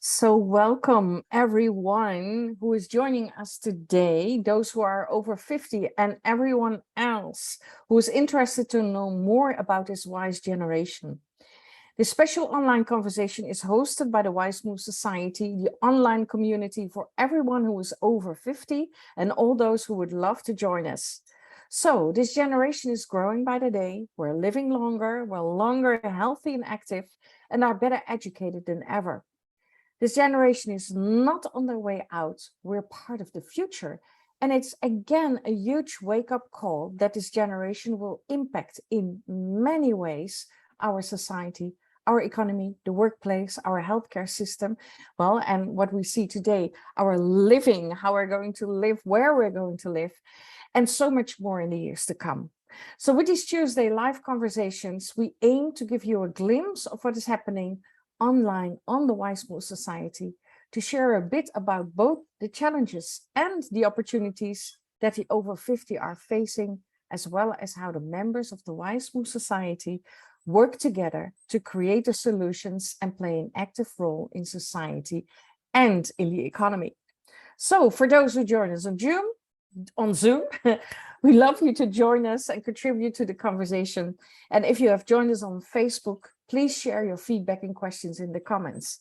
So welcome everyone who is joining us today, those who are over 50 and everyone else who is interested to know more about this wise generation. This special online conversation is hosted by the Wize Move Society, the online community for everyone who is over 50 and all those who would love to join us. So this generation is growing by the day. We're living longer, we're longer, healthy and active, and are better educated than ever. This generation is not on their way out. We're part of the future. And it's again a huge wake-up call that this generation will impact in many ways our society, our economy, the workplace, our healthcare system. Well, and what we see today, our living, how we're going to live, where we're going to live, and so much more in the years to come. So with these Tuesday live conversations, we aim to give you a glimpse of what is happening online on the Wize Move Society, to share a bit about both the challenges and the opportunities that the over 50 are facing, as well as how the members of the Wize Move Society work together to create the solutions and play an active role in society and in the economy. So for those who join us on Zoom, we love you to join us and contribute to the conversation. And if you have joined us on Facebook, please share your feedback and questions in the comments.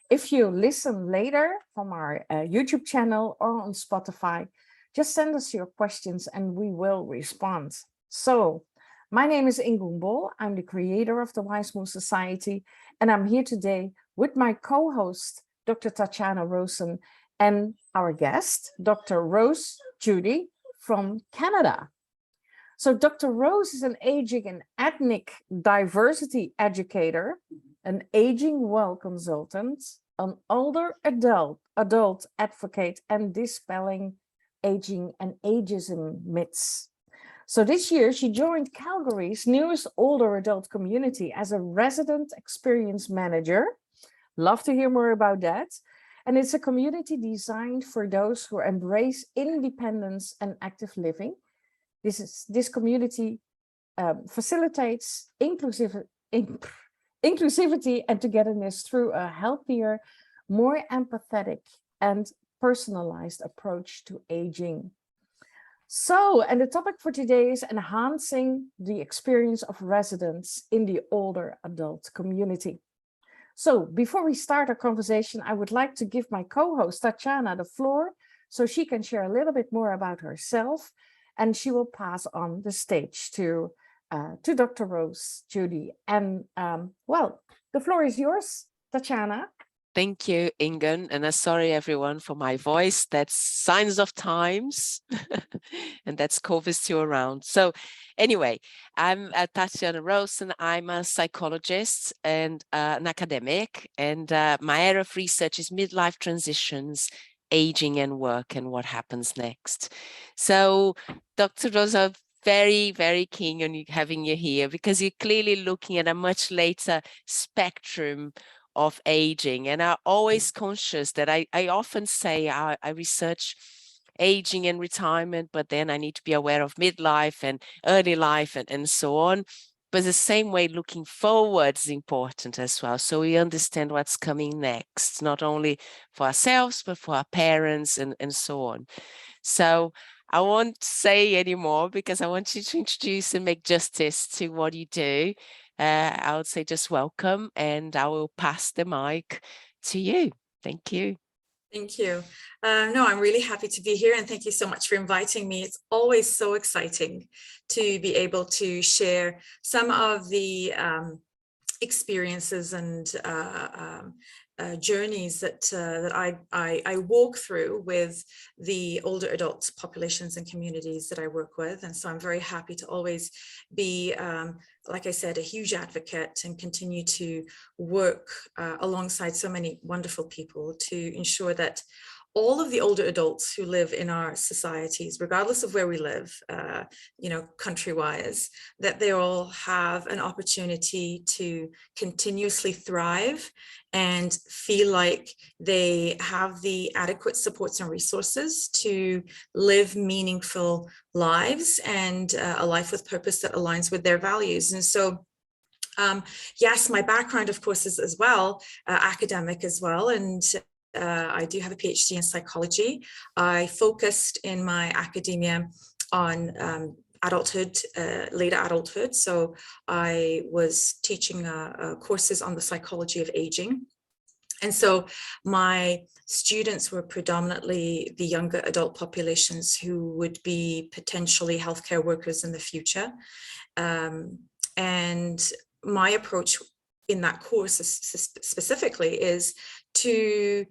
If you listen later from our YouTube channel or on Spotify, just send us your questions and we will respond. So my name is Ingun. I'm the creator of the Wize Move Society, and I'm here today with my co-host, Dr. Tatiana Rowson, and our guest, Dr. Rose Joudi from Canada. So Dr. Rose is an aging and ethnic diversity educator, an aging well consultant, an older adult advocate, and dispelling aging and ageism myths. So this year she joined Calgary's newest older adult community as a resident experience manager. Love to hear more about that. And it's a community designed for those who embrace independence and active living. This community facilitates inclusivity and togetherness through a healthier, more empathetic and personalized approach to aging. So, and the topic for today is enhancing the experience of residents in the older adult community. So before we start our conversation, I would like to give my co-host Tatiana the floor so she can share a little bit more about herself, and she will pass on the stage to Dr. Rose Joudi. And well, the floor is yours, Tatiana. Thank you, Ingun, and sorry everyone for my voice. That's signs of times, and that's COVID still around. So anyway, I'm Tatiana Rowson. I'm a psychologist and an academic, and my area of research is midlife transitions, aging and work, and what happens next. So Dr. Rose, I'm very, very keen on having you here because you're clearly looking at a much later spectrum of aging, and I'm always conscious that I often say I research aging and retirement, but then I need to be aware of midlife and early life and so on. But the same way, looking forward is important as well, so we understand what's coming next, not only for ourselves but for our parents and so on. So I won't say anymore because I want you to introduce and make justice to what you do. I would say just welcome, and I will pass the mic to you. Thank you. Thank you. No, I'm really happy to be here, and thank you so much for inviting me. It's always so exciting to be able to share some of the experiences and journeys that I walk through with the older adult populations and communities that I work with. And so I'm very happy to always be, like I said, a huge advocate and continue to work alongside so many wonderful people to ensure that all of the older adults who live in our societies, regardless of where we live, country-wise, that they all have an opportunity to continuously thrive and feel like they have the adequate supports and resources to live meaningful lives and a life with purpose that aligns with their values. And so Yes, my background, of course, is as well academic as well, and I do have a PhD in psychology. I focused in my academia on adulthood, later adulthood. So I was teaching courses on the psychology of aging. And so my students were predominantly the younger adult populations who would be potentially healthcare workers in the future. And my approach in that course specifically is to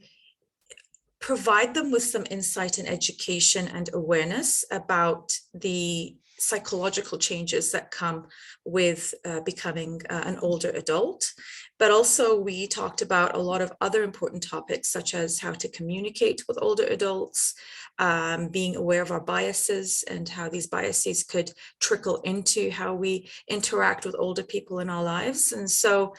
provide them with some insight and education and awareness about the psychological changes that come with becoming an older adult. But also we talked about a lot of other important topics, such as how to communicate with older adults, being aware of our biases and how these biases could trickle into how we interact with older people in our lives. And so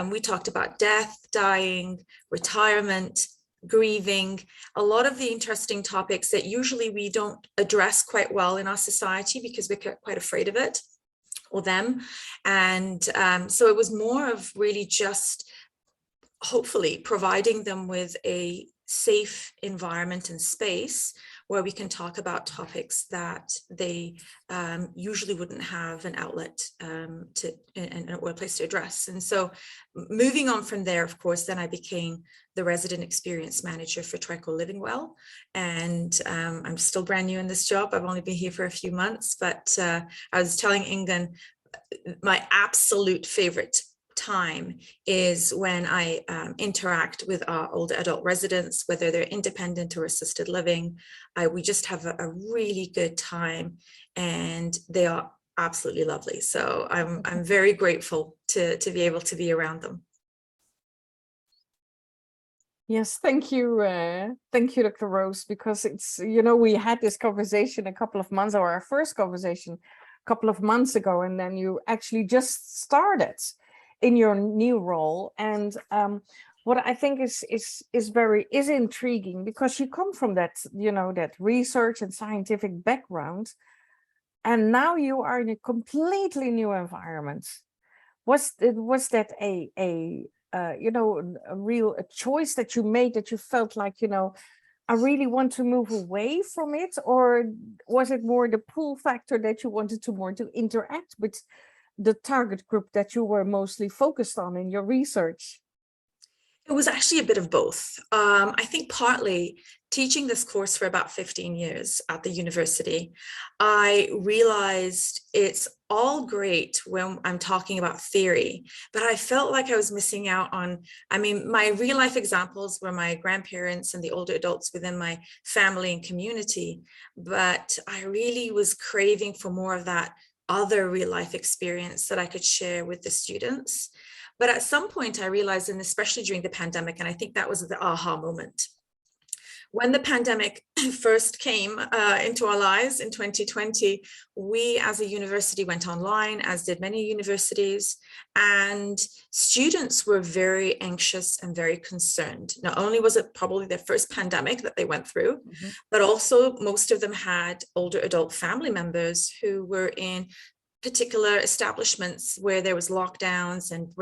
we talked about death, dying, retirement, grieving, a lot of the interesting topics that usually we don't address quite well in our society because we're quite afraid of it or them. And so it was more of really just hopefully providing them with a safe environment and space where we can talk about topics that they usually wouldn't have an outlet or a place to address. And so moving on from there, of course, then I became the resident experience manager for Trico Living Well. And I'm still brand new in this job. I've only been here for a few months, but I was telling Ingun, my absolute favorite time is when I interact with our older adult residents, whether they're independent or assisted living. We just have a really good time, and they are absolutely lovely. So I'm very grateful to be able to be around them. Yes, thank you, Dr. Rose, because it's, you know, we had this conversation a couple of months, or our first conversation a couple of months ago, and then you actually just started in your new role. And what I think is intriguing, because you come from that, you know, that research and scientific background, and now you are in a completely new environment. Was that a you know, a choice that you made, that you felt like, you know, I really want to move away from it? Or was it more the pull factor that you wanted to interact with the target group that you were mostly focused on in your research? It was actually a bit of both. I think partly teaching this course for about 15 years at the university, I realized it's all great when I'm talking about theory, but I felt like I was missing out on, I mean, my real life examples were my grandparents and the older adults within my family and community, but I really was craving for more of that other real life experience that I could share with the students. But at some point I realized, and especially during the pandemic, and I think that was the aha moment, when the pandemic first came into our lives in 2020, we as a university went online, as did many universities, and students were very anxious and very concerned. Not only was it probably their first pandemic that they went through, but also most of them had older adult family members who were in particular establishments where there was lockdowns and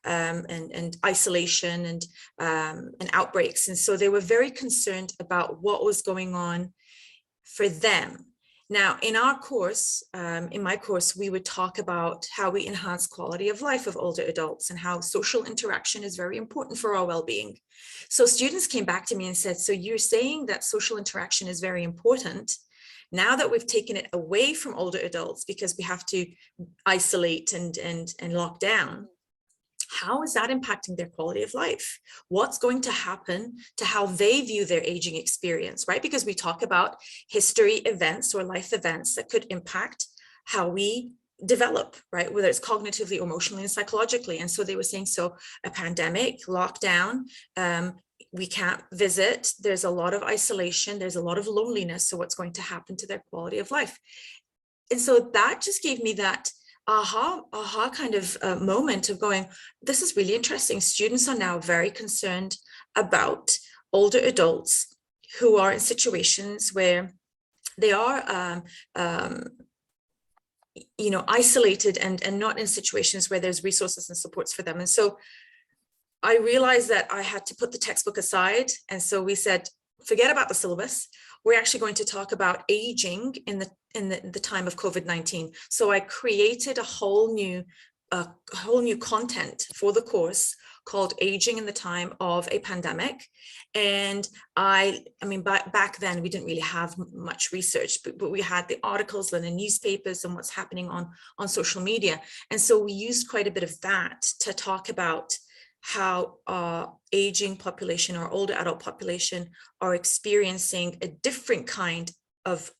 and isolation and outbreaks. And so they were very concerned about what was going on for them. Now, in our course, in my course, we would talk about how we enhance quality of life of older adults and how social interaction is very important for our well-being. So students came back to me and said, so you're saying that social interaction is very important. Now that we've taken it away from older adults because we have to isolate and lock down, how is that impacting their quality of life? What's going to happen to how they view their aging experience, right? Because we talk about history events or life events that could impact how we develop, right? Whether it's cognitively, emotionally, and psychologically. And so they were saying, so a pandemic, lockdown, we can't visit, there's a lot of isolation, there's a lot of loneliness. So what's going to happen to their quality of life? And so that just gave me that aha kind of moment of going, this is really interesting. Students are now very concerned about older adults who are in situations where they are isolated and not in situations where there's resources and supports for them. And so I realized that I had to put the textbook aside. And so we said, forget about the syllabus. We're actually going to talk about aging in the time of COVID-19. So I created a whole new content for the course called Aging in the Time of a Pandemic. And I mean, back then we didn't really have much research, but we had the articles and the newspapers and what's happening on social media. And so we used quite a bit of that to talk about how our aging population or older adult population are experiencing a different kind of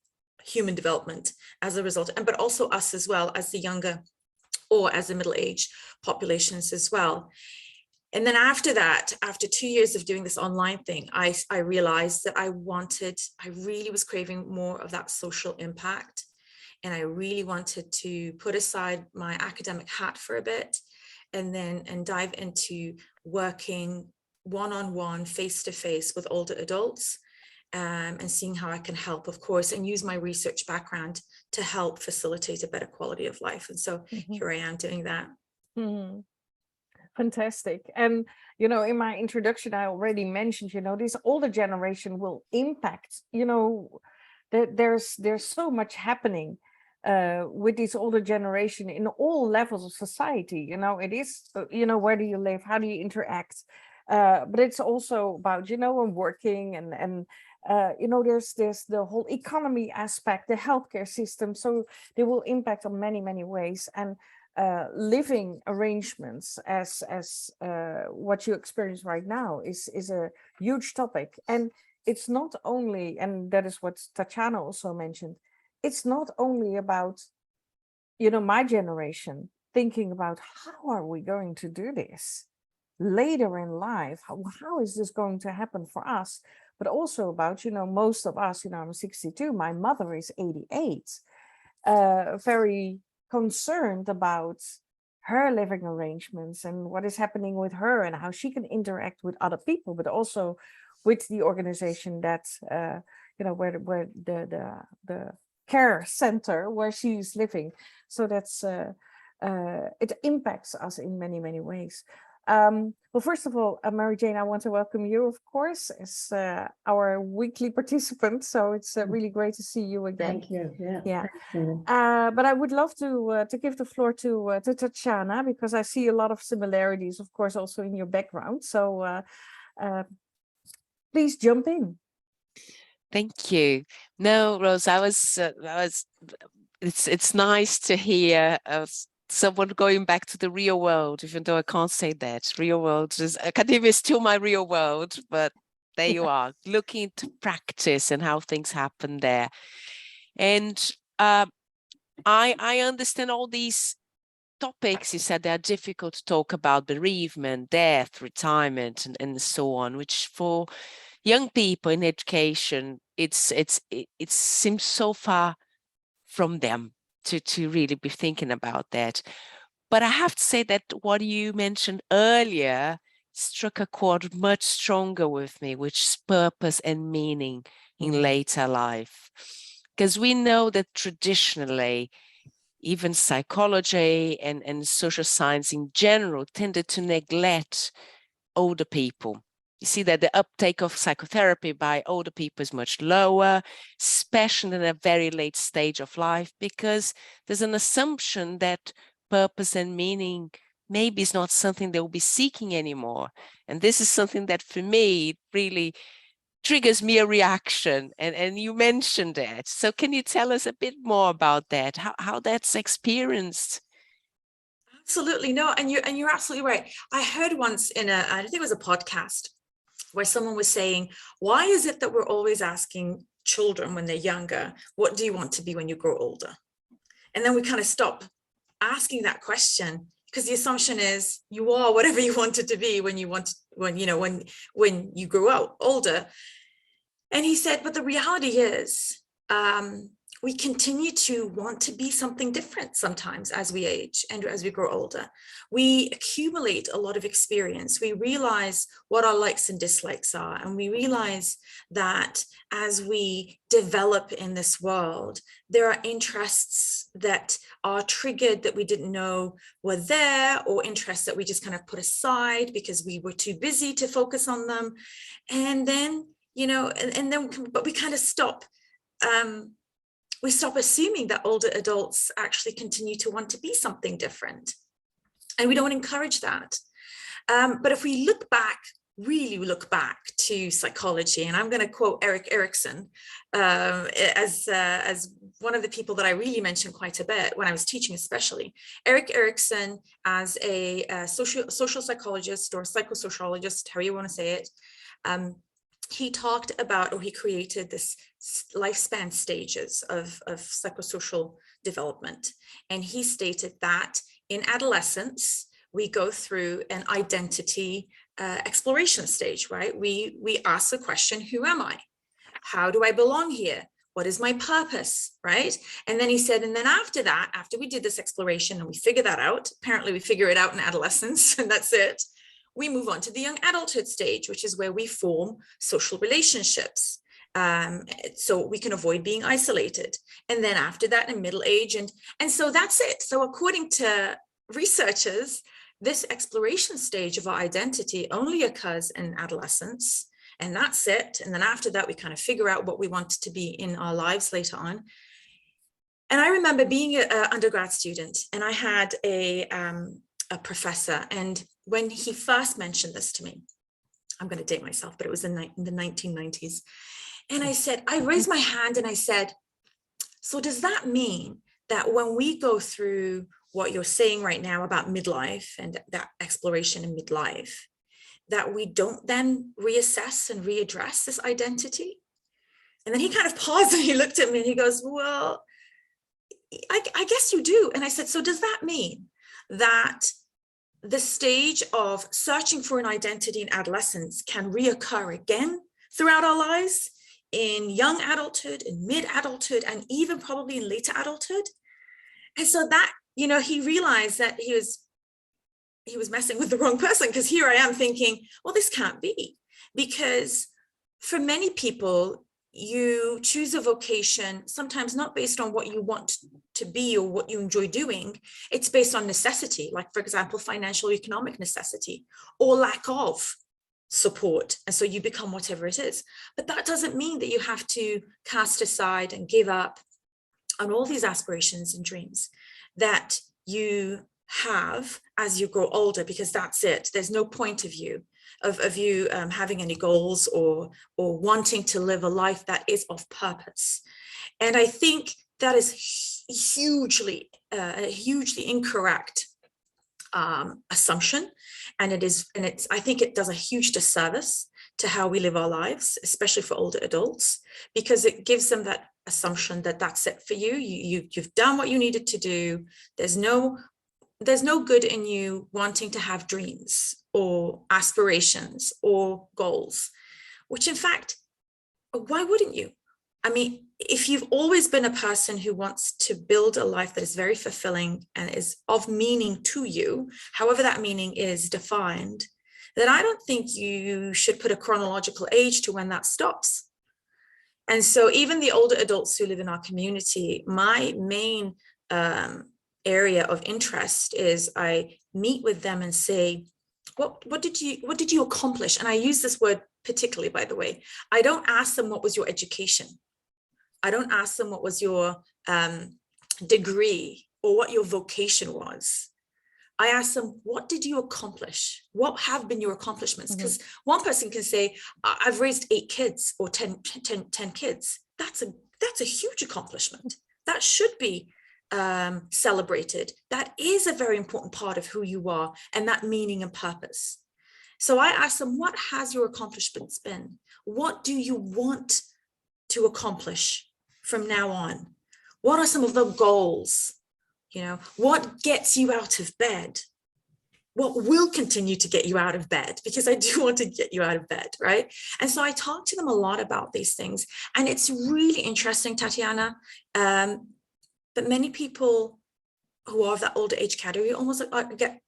human development as a result, but also us as well as the younger or as the middle-aged populations as well. And then after that, after 2 years of doing this online thing, I realized that I really was craving more of that social impact. And I really wanted to put aside my academic hat for a bit and dive into working one-on-one, face-to-face with older adults, and seeing how I can help, of course, and use my research background to help facilitate a better quality of life. And so here I am doing that. Fantastic. And, you know, in my introduction, I already mentioned, you know, this older generation will impact, you know, there's so much happening with this older generation in all levels of society. You know, it is, you know, where do you live? How do you interact? But it's also about, you know, working and you know, there's the whole economy aspect, the healthcare system. So they will impact on many ways. And living arrangements as what you experience right now is a huge topic. And it's not only, and that is what Tatiana also mentioned, it's not only about, you know, my generation thinking about how are we going to do this later in life, how is this going to happen for us, but also about, you know, most of us, you know, I'm 62, my mother is 88, very concerned about her living arrangements and what is happening with her and how she can interact with other people, but also with the organization that, you know, where the care center where she's living. So that's, it impacts us in many ways. Well, first of all, Mary Jane, I want to welcome you, of course, as our weekly participant. So it's really great to see you again. Thank you. Yeah. But I would love to give the floor to Tatiana, because I see a lot of similarities, of course, also in your background. So please jump in. Thank you. No, Rose, it's nice to hear someone going back to the real world, even though I can't say that. Real world is, academia is still my real world, but there you are, looking into practice and how things happen there. And I understand all these topics you said they are difficult to talk about: bereavement, death, retirement, and so on, which for young people in education, it seems so far from them to really be thinking about that. But I have to say that what you mentioned earlier struck a chord much stronger with me, which is purpose and meaning in later life. Because we know that traditionally, even psychology and social science in general tended to neglect older people. You see that the uptake of psychotherapy by older people is much lower, especially in a very late stage of life, because there's an assumption that purpose and meaning maybe is not something they'll be seeking anymore. And this is something that for me really triggers me a reaction, and you mentioned it. So can you tell us a bit more about that, how that's experienced? Absolutely. No, and you're absolutely right. I heard once I think it was a podcast, where someone was saying, why is it that we're always asking children when they're younger, what do you want to be when you grow older? And then we kind of stop asking that question, because the assumption is you are whatever you wanted to be when you grow older. And he said, but the reality is, we continue to want to be something different sometimes as we age and as we grow older. We accumulate a lot of experience. We realize what our likes and dislikes are, and we realize that as we develop in this world, there are interests that are triggered that we didn't know were there, or interests that we just kind of put aside because we were too busy to focus on them. And then, but we kind of stop. We stop assuming that older adults actually continue to want to be something different. And we don't encourage that. But if we really look back to psychology, and I'm going to quote Erik Erikson as one of the people that I really mentioned quite a bit when I was teaching, especially. Erik Erikson, as a social psychologist or psychosociologist, however you want to say it, he talked about, or he created this lifespan stages of psychosocial development. And he stated that in adolescence, we go through an identity exploration stage, right? We ask the question, who am I? How do I belong here? What is my purpose, right? And then he said, and then after that, after we did this exploration and we figure that out, apparently we figure it out in adolescence and that's it, we move on to the young adulthood stage, which is where we form social relationships. So we can avoid being isolated. And then after that, in middle age, and so that's it. So according to researchers, this exploration stage of our identity only occurs in adolescence, and that's it. And then after that, we kind of figure out what we want to be in our lives later on. And I remember being an undergrad student, and I had a professor, and when he first mentioned this to me, I'm going to date myself, but it was in the 1990s. And I raised my hand and I said, so does that mean that when we go through what you're saying right now about midlife and that exploration in midlife, that we don't then reassess and readdress this identity? And then he kind of paused and he looked at me and he goes, well, I guess you do. And I said, so does that mean that the stage of searching for an identity in adolescence can reoccur again throughout our lives, in young adulthood, in mid-adulthood, and even probably in later adulthood? And so that, he realized that he was messing with the wrong person, because here I am thinking, well, this can't be, because for many people, you choose a vocation sometimes not based on what you want to be or what you enjoy doing. It's based on necessity, like, for example, financial, economic necessity, or lack of support. And so you become whatever it is. But that doesn't mean that you have to cast aside and give up on all these aspirations and dreams that you have as you grow older, because that's it. There's no point of you having any goals or wanting to live a life that is of purpose. And I think that is a hugely incorrect assumption, and I think it does a huge disservice to how we live our lives, especially for older adults, because it gives them that assumption that that's it for you. You've done what you needed to do. There's no good in you wanting to have dreams or aspirations or goals, which in fact, why wouldn't you? I mean, if you've always been a person who wants to build a life that is very fulfilling and is of meaning to you, however that meaning is defined, then I don't think you should put a chronological age to when that stops. And so even the older adults who live in our community, my main area of interest is I meet with them and say, what did you accomplish? And I use this word particularly, by the way. I don't ask them, what was your education? I don't ask them what was your degree or what your vocation was. I ask them, what did you accomplish? What have been your accomplishments? Because one person can say, I've raised 8 kids or 10 kids. That's a huge accomplishment. That should be celebrated. That is a very important part of who you are and that meaning and purpose. So I ask them, what has your accomplishments been? What do you want to accomplish from now on? What are some of the goals? What gets you out of bed? what will continue to get you out of bed, because I do want to get you out of bed, right? And so I talk to them a lot about these things. And it's really interesting, Tatiana, that many people who are of that older age category almost get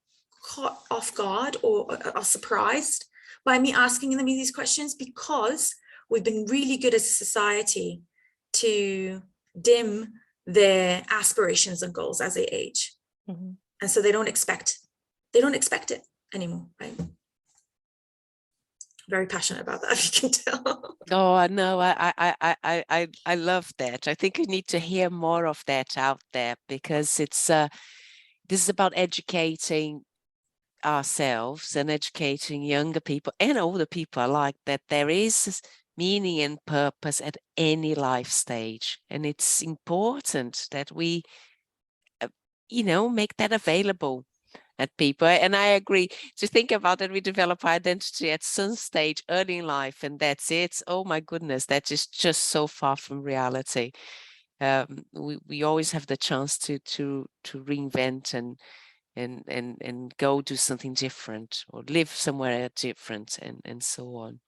caught off guard or are surprised by me asking them these questions, because we've been really good as a society to dim their aspirations and goals as they age. Mm-hmm. And so they don't expect it anymore, right? Very passionate about that, if you can tell. Oh no, I love that. I think we need to hear more of that out there, because it's this is about educating ourselves and educating younger people and older people alike, that there is meaning and purpose at any life stage, and it's important that we make that available at people. And I agree, to think about that we develop identity at some stage early in life and that's it. Oh my goodness, that is just so far from reality. We always have the chance to reinvent and go do something different, or live somewhere different, and so on.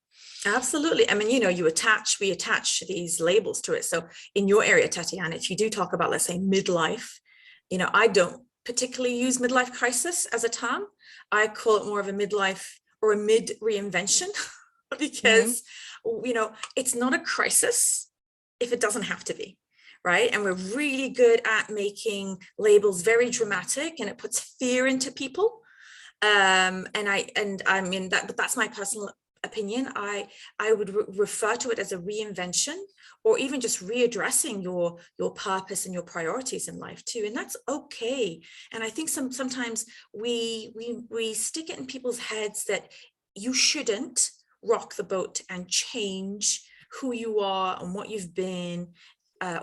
Absolutely. I mean, we attach these labels to it. So in your area, Tatiana, if you do talk about, let's say, midlife, I don't particularly use midlife crisis as a term. I call it more of a midlife or a mid reinvention, because, it's not a crisis if it doesn't have to be, right? And we're really good at making labels very dramatic, and it puts fear into people. And I mean, that's my personal opinion. I would refer to it as a reinvention, or even just readdressing your purpose and your priorities in life too, and that's okay. And I think sometimes we stick it in people's heads that you shouldn't rock the boat and change who you are and what you've been,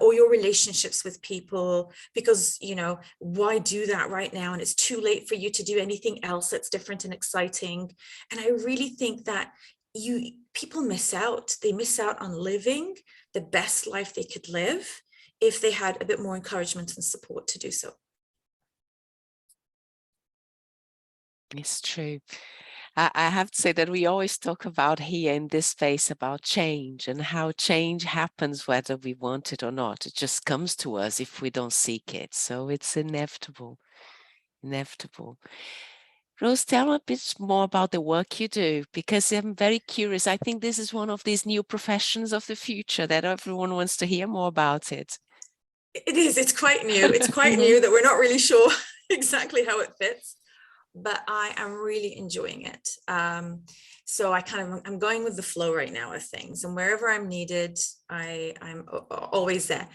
or your relationships with people, because why do that right now, and it's too late for you to do anything else that's different and exciting. And I really think that people miss out. They miss out on living the best life they could live if they had a bit more encouragement and support to do so. It's true. I have to say that we always talk about here in this space about change, and how change happens whether we want it or not. It just comes to us if we don't seek it. So it's inevitable. Rose, tell a bit more about the work you do, because I'm very curious. I think this is one of these new professions of the future that everyone wants to hear more about it. It is. It's quite new. It's quite new that we're not really sure exactly how it fits, but I am really enjoying it. So I'm going with the flow right now of things, and wherever I'm needed, I'm always there.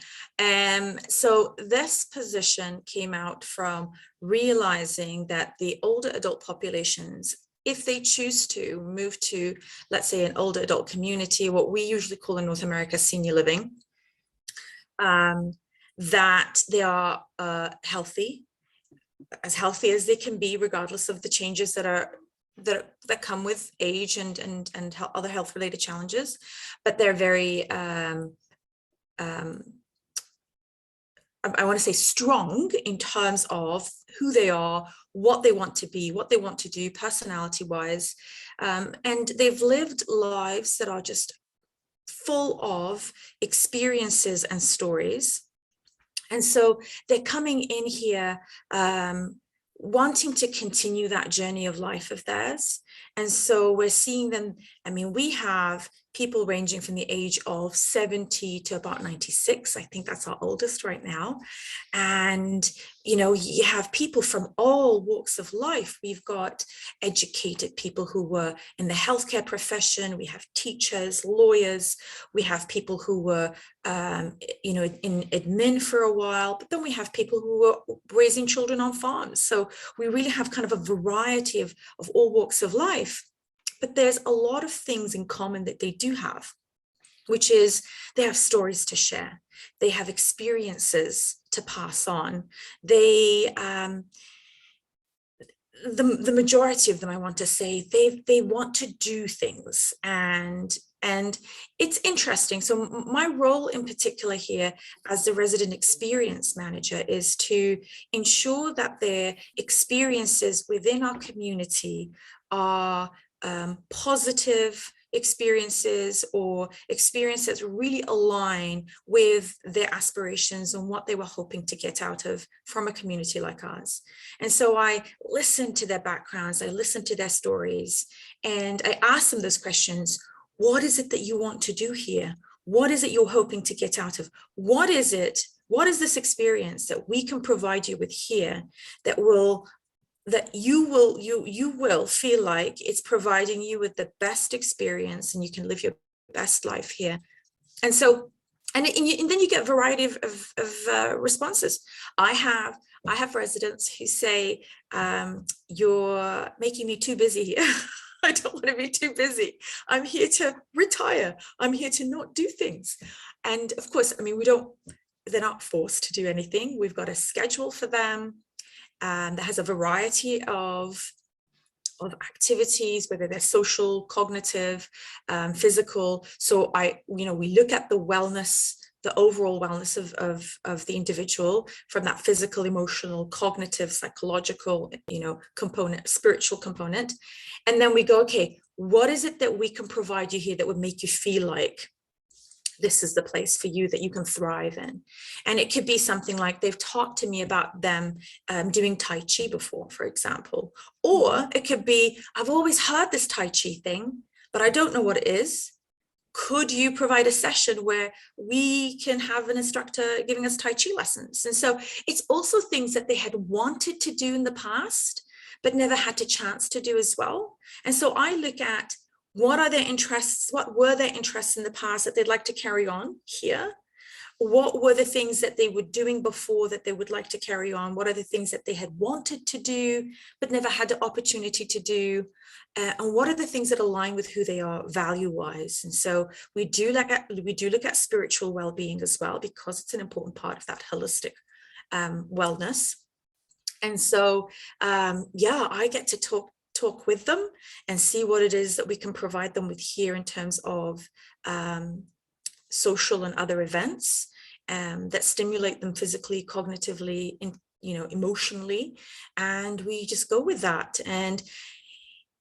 So this position came out from realizing that the older adult populations, if they choose to move to, let's say, an older adult community, what we usually call in North America senior living, that they are healthy as they can be, regardless of the changes that come with age and other health related challenges. But they're very I want to say strong in terms of who they are, what they want to be, what they want to do personality wise, and they've lived lives that are just full of experiences and stories. And so they're coming in here wanting to continue that journey of life of theirs. And so we're seeing them, I mean, we have people ranging from the age of 70 to about 96. I think that's our oldest right now. And, you have people from all walks of life. We've got educated people who were in the healthcare profession. We have teachers, lawyers. We have people who were, in admin for a while, but then we have people who were raising children on farms. So we really have kind of a variety of all walks of life. But there's a lot of things in common that they do have, which is they have stories to share. They have experiences to pass on. They, the majority of them, I want to say, they want to do things, and And it's interesting. So my role in particular here as the resident experience manager is to ensure that their experiences within our community are positive experiences, or experiences that really align with their aspirations and what they were hoping to get out of from a community like ours. And so I listen to their backgrounds, I listen to their stories, and I ask them those questions. What is it that you want to do here? What is it you're hoping to get out of? What is this experience that we can provide you with here that you will feel like it's providing you with the best experience and you can live your best life here? And so, and then you get a variety of responses. I have residents who say, you're making me too busy here. I don't want to be too busy. I'm here to retire. I'm here to not do things. And of course, I mean, they're not forced to do anything. We've got a schedule for them that has a variety of activities, whether they're social, cognitive, physical. So we look at the wellness, the overall wellness of the individual, from that physical, emotional, cognitive, psychological, component, spiritual component. And then we go, okay, what is it that we can provide you here that would make you feel like this is the place for you that you can thrive in? And it could be something like they've talked to me about them doing Tai Chi before, for example. Or it could be, I've always heard this Tai Chi thing, but I don't know what it is. Could you provide a session where we can have an instructor giving us Tai Chi lessons? And so it's also things that they had wanted to do in the past, but never had a chance to do as well. And so I look at, what are their interests? What were their interests in the past that they'd like to carry on here? What were the things that they were doing before that they would like to carry on? What are the things that they had wanted to do, but never had the opportunity to do? And what are the things that align with who they are value-wise? And so we do look at spiritual well-being as well, because it's an important part of that holistic wellness. And so, I get to talk with them and see what it is that we can provide them with here in terms of social and other events that stimulate them physically, cognitively, emotionally, and we just go with that. And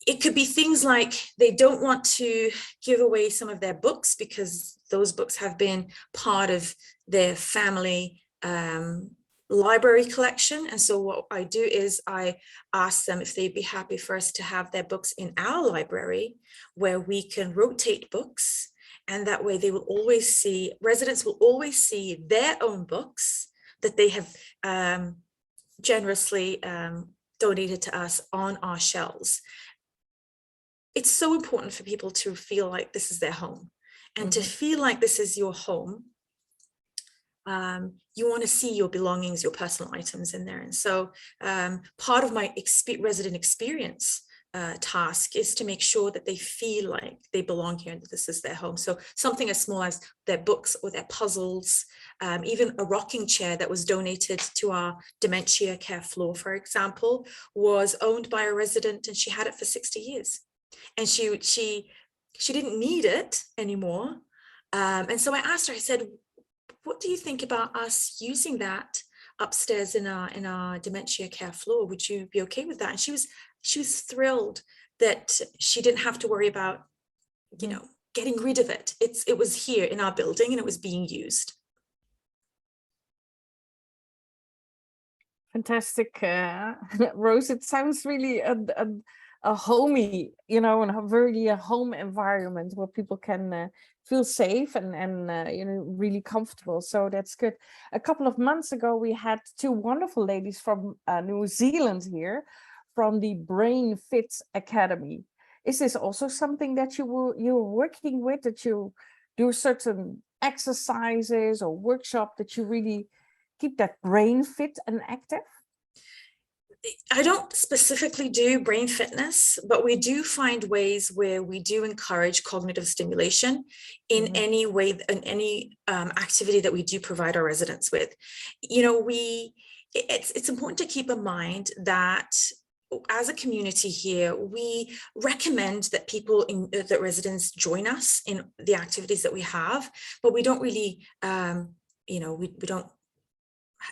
it could be things like they don't want to give away some of their books because those books have been part of their family library collection. And so what I do is I ask them if they'd be happy for us to have their books in our library, where we can rotate books. And that way residents will always see their own books that they have generously donated to us on our shelves. It's so important for people to feel like this is their home, and to feel like this is your home. You want to see your belongings, your personal items in there. And so part of my resident experience task is to make sure that they feel like they belong here and that this is their home. So something as small as their books or their puzzles, even a rocking chair that was donated to our dementia care floor, for example, was owned by a resident, and she had it for 60 years. And she didn't need it anymore. And so I asked her, I said, what do you think about us using that upstairs in our dementia care floor? Would you be okay with that? And she was thrilled that she didn't have to worry about, getting rid of it. It was here in our building and it was being used. Fantastic, Rose. It sounds really a homey, and really a home environment where people can feel safe and really comfortable. So that's good. A couple of months ago, we had two wonderful ladies from New Zealand here, from the Brain Fit Academy. Is this also something that you're working with, that you do certain exercises or workshop that you really keep that brain fit and active? I don't specifically do brain fitness, but we do find ways where we do encourage cognitive stimulation in any way, in any activity that we do provide our residents with. It's important to keep in mind that as a community here, we recommend that that residents join us in the activities that we have, but we don't really, we don't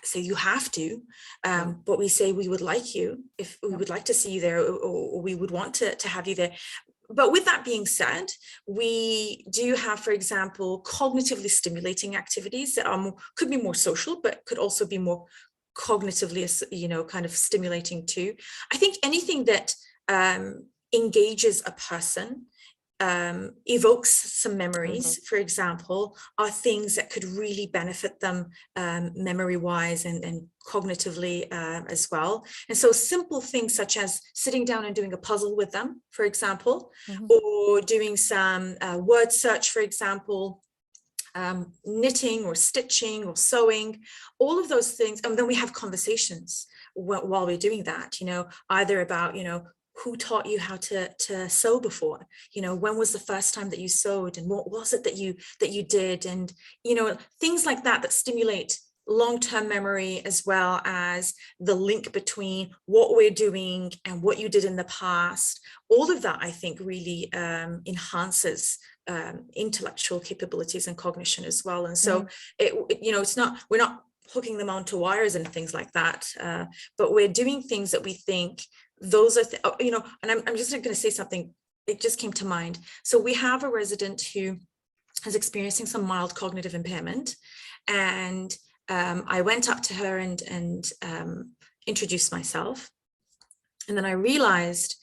say you have to, but we say we would like you, if we would like to see you there, or we would want to have you there. But with that being said, we do have, for example, cognitively stimulating activities that could be more social, but could also be more cognitively, kind of stimulating too. I think anything that engages a person, evokes some memories, for example, are things that could really benefit them memory-wise and cognitively as well. And so simple things such as sitting down and doing a puzzle with them, for example, or doing some word search, for example, knitting or stitching or sewing, all of those things. And then we have conversations while we're doing that, either about, who taught you how to sew before? When was the first time that you sewed, and what was it that you did? And, things like that stimulate long-term memory, as well as the link between what we're doing and what you did in the past. All of that, I think, really enhances intellectual capabilities and cognition as well. And so we're not hooking them onto wires and things like that, but we're doing things that we think those are, and I'm just going to say something, it just came to mind. So we have a resident who is experiencing some mild cognitive impairment, and I went up to her and introduced myself. And then I realized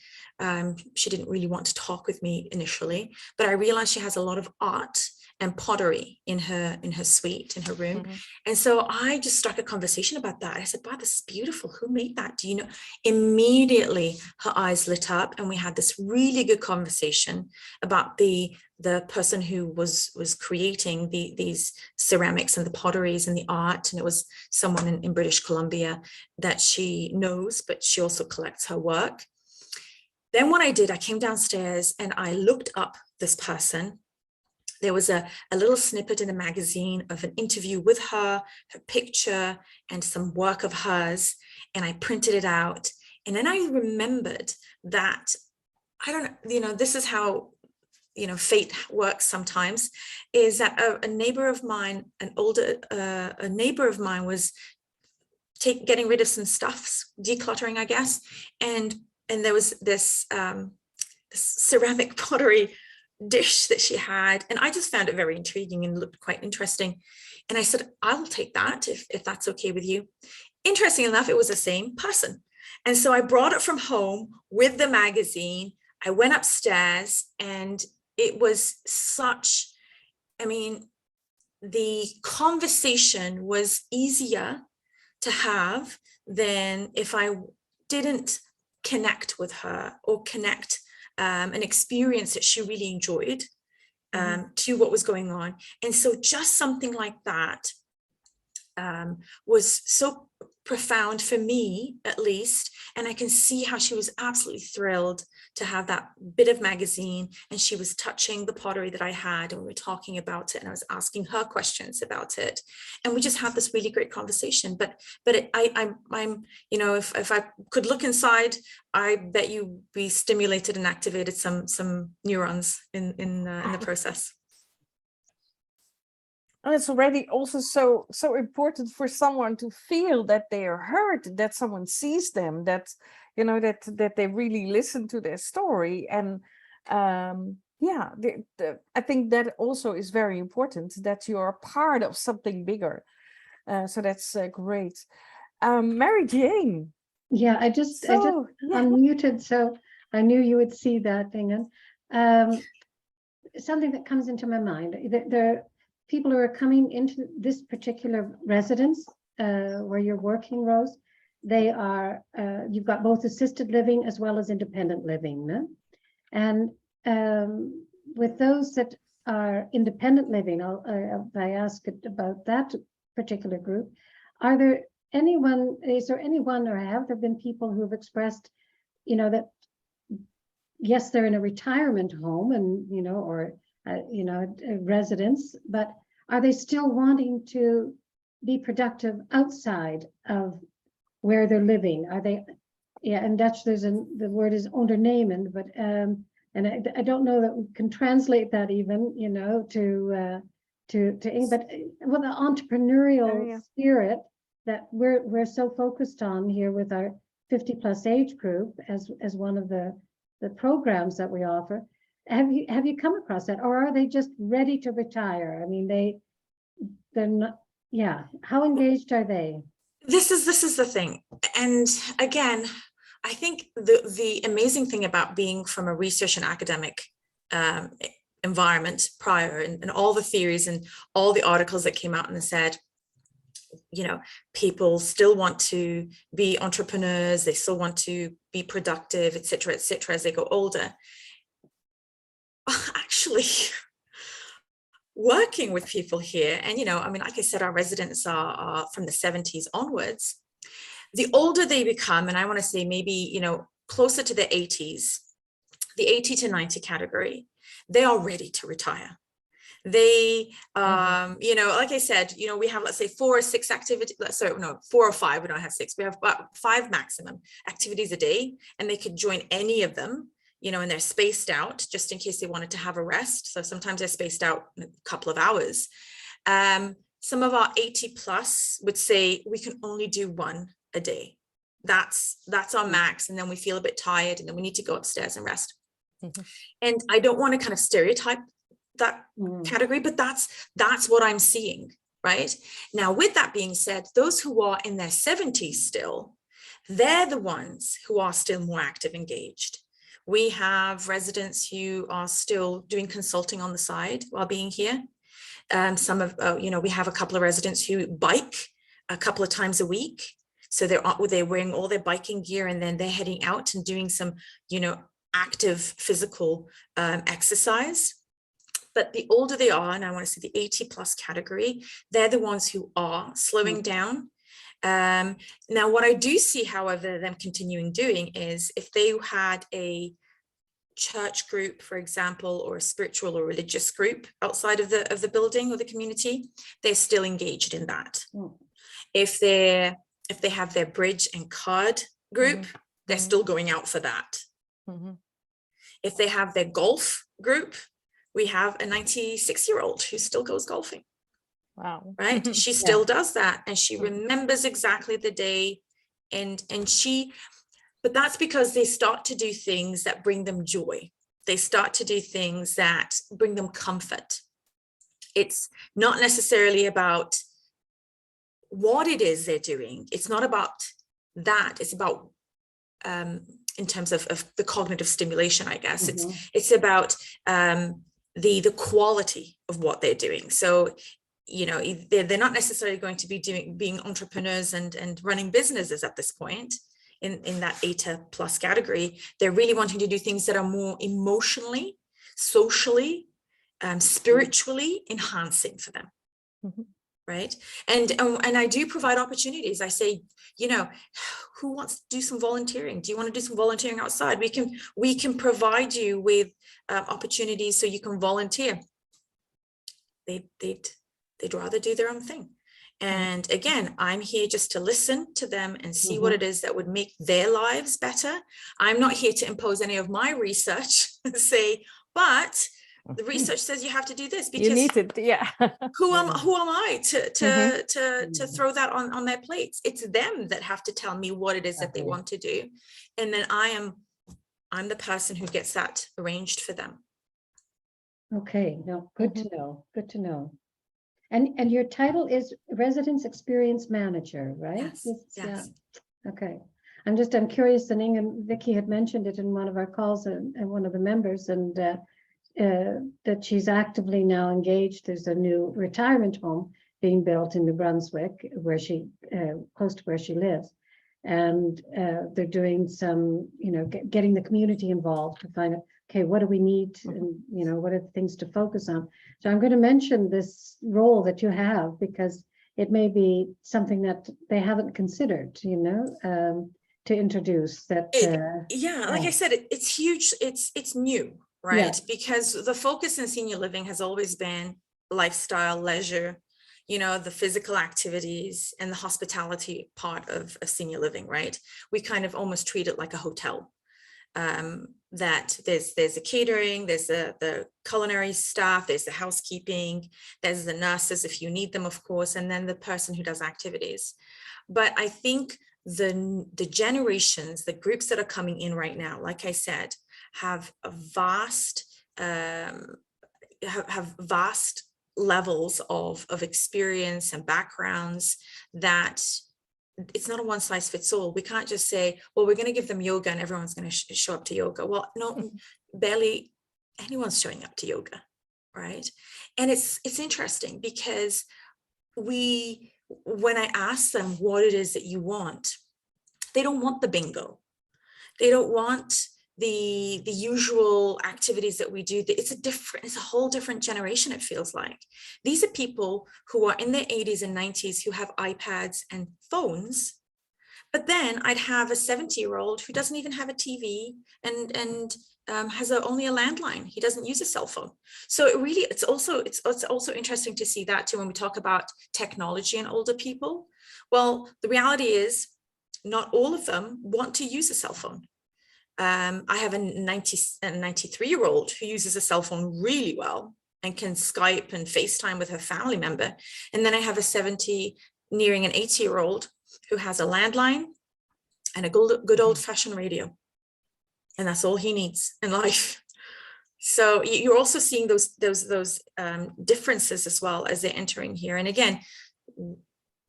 she didn't really want to talk with me initially, but I realized she has a lot of art and pottery in her suite, in her room. And so I just struck a conversation about that. I said, wow, this is beautiful. Who made that? Do you know? Immediately her eyes lit up, and we had this really good conversation about the person who was creating these ceramics and the potteries and the art. And it was someone in British Columbia that she knows, but she also collects her work. Then what I did, I came downstairs and I looked up this person. There was a little snippet in a magazine of an interview with her picture, and some work of hers, and I printed it out. And then I remembered that, I don't know, this is how, fate works sometimes, is that a neighbor of mine, a neighbor of mine was getting rid of some stuffs, decluttering, I guess. And there was this ceramic pottery dish that she had, and I just found it very intriguing and looked quite interesting. And I said, I'll take that if that's okay with you. Interesting enough, it was the same person. And so I brought it from home with the magazine. I went upstairs, and it was such, the conversation was easier to have than if I didn't connect with her, or connect an experience that she really enjoyed to what was going on. And so just something like that was so profound for me, at least. And I can see how she was absolutely thrilled to have that bit of magazine, and she was touching the pottery that I had, and we were talking about it, and I was asking her questions about it, and we just had this really great conversation. But I'm if I could look inside, I bet you we stimulated and activated some neurons in the process. And it's already also so important for someone to feel that they are heard, that someone sees them, that that they really listen to their story. And I think that also is very important, that you are part of something bigger. So that's great. Mary Jane. Yeah, I just unmuted, so I knew you would see that, Ingun. Something that comes into my mind, there people who are coming into this particular residence where you're working, Rose, they are, you've got both assisted living as well as independent living. No? And with those that are independent living, I ask about that particular group, is there anyone, or have there been people who have expressed, that yes, they're in a retirement home and, or a residence, but are they still wanting to be productive outside of where they're living? Are they yeah, in Dutch, the word is ondernemen, but and I don't know that we can translate that even, you know, to English, but well, the entrepreneurial spirit that we're so focused on here with our 50+ age group as one of the programs that we offer. Have you come across that, or are they just ready to retire? I mean, they're not. Yeah, how engaged are they? This is the thing, and again, I think the amazing thing about being from a research and academic environment prior, and all the theories and all the articles that came out and said, you know, people still want to be entrepreneurs, they still want to be productive, etc., as they go older. Actually, working with people here, and you know, I mean, like I said, our residents are from the 70s onwards. The older they become, and I want to say maybe, you know, closer to the 80s, the 80 to 90 category, they are ready to retire. They, you know, like I said, you know, we have, let's say 4 or 6 activities, sorry, no, 4 or 5, we don't have 6, we have about 5 maximum activities a day, and they could join any of them, you know, and they're spaced out just in case they wanted to have a rest. So sometimes they're spaced out in a couple of hours. Some of our 80+ would say we can only do 1 a day. That's our max, and then we feel a bit tired, and then we need to go upstairs and rest. And I don't want to kind of stereotype that category, but that's what I'm seeing right now. With that being said, those who are in their 70s still, they're the ones who are still more active, engaged. We have residents who are still doing consulting on the side while being here. Some of you know, we have a couple of residents who bike a couple of times a week. So they're wearing all their biking gear, and then they're heading out and doing some, you know, active physical exercise. But the older they are, and I want to say the 80+ category, they're the ones who are slowing down. Now, what I do see, however, them continuing doing is if they had a church group, for example, or a spiritual or religious group outside of the building or the community, they're still engaged in that. If they have their bridge and card group, they're still going out for that. If they have their golf group, we have a 96-year-old who still goes golfing. Wow. Right? She still does that, and she remembers exactly the day, but that's because they start to do things that bring them joy. They start to do things that bring them comfort. It's not necessarily about what it is they're doing. It's not about that. It's about in terms of the cognitive stimulation, I guess. It's about the quality of what they're doing. So, you know, they're not necessarily going to be being entrepreneurs and running businesses at this point in that 80+ category. They're really wanting to do things that are more emotionally, socially, spiritually enhancing for them. Right. And I do provide opportunities. I say, you know, who wants to do some volunteering? Do you want to do some volunteering outside? We can provide you with opportunities so you can volunteer. They'd rather do their own thing. And again, I'm here just to listen to them and see what it is that would make their lives better. I'm not here to impose any of my research and say, but the research says you have to do this, because you need it. Yeah. who am I to throw that on their plates? It's them that have to tell me what it is that they want to do, and then I'm the person who gets that arranged for them. Okay, no, good to know. Good to know. And your title is Residence Experience Manager, right? Yes. Yeah. Okay. I'm curious, and Ingun, Vicky had mentioned it in one of our calls, and one of the members, and that she's actively now engaged. There's a new retirement home being built in New Brunswick, where she close to where she lives, and they're doing some, you know, getting the community involved to find out, okay, what do we need, and you know, what are the things to focus on. So I'm going to mention this role that you have, because it may be something that they haven't considered, you know, to introduce that. Like I said, it's huge. It's new. Right. Yeah. Because the focus in senior living has always been lifestyle, leisure, you know, the physical activities and the hospitality part of senior living, right? We kind of almost treat it like a hotel. That there's the catering, there's the culinary staff, there's the housekeeping, there's the nurses if you need them, of course, and then the person who does activities. But I think the generations, the groups that are coming in right now, like I said, have a vast have vast levels of experience and backgrounds that it's not a one size fits all. We can't just say, well, we're going to give them yoga and everyone's going to show up to yoga. Well, no, barely anyone's showing up to yoga, right? And it's interesting because when I ask them what it is that you want, they don't want the bingo. They don't want the usual activities that we do. It's a whole different generation, it feels like. These are people who are in their 80s and 90s who have iPads and phones, but then I'd have a 70-year-old who doesn't even have a TV and has only a landline. He doesn't use a cell phone. So it's also interesting to see that too when we talk about technology and older people. Well, the reality is not all of them want to use a cell phone. I have a 93-year-old who uses a cell phone really well and can Skype and FaceTime with her family member. And then I have a 70, nearing an 80-year-old who has a landline and a good old-fashioned radio. And that's all he needs in life. So you're also seeing those differences as well as they're entering here. And again,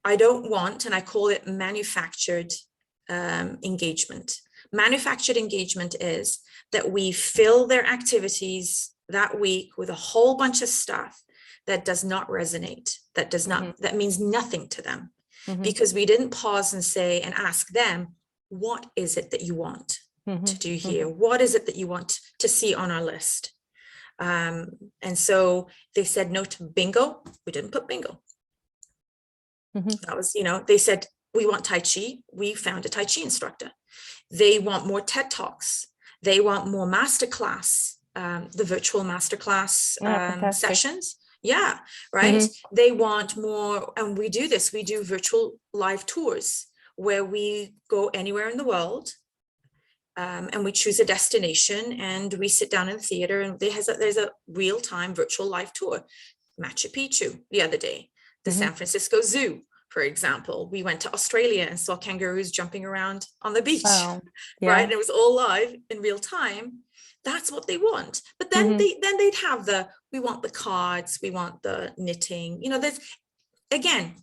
I don't want, and I call it manufactured engagement. Manufactured engagement is that we fill their activities that week with a whole bunch of stuff that does not resonate, that means nothing to them, because we didn't pause and say and ask them, what is it that you want to do here? What is it that you want to see on our list? And so they said no to bingo. We didn't put bingo. That was, they said, we want Tai Chi. We found a Tai Chi instructor. They want more TED Talks. They want more masterclass, the virtual masterclass sessions. Yeah, right. They want more, and we do this. We do virtual live tours where we go anywhere in the world, and we choose a destination and we sit down in the theater, and there's a real-time virtual live tour. Machu Picchu the other day, the San Francisco Zoo. For example, we went to Australia and saw kangaroos jumping around on the beach, right? And it was all live in real time. That's what they want. But then they'd have we want the cards, we want the knitting. There's, again,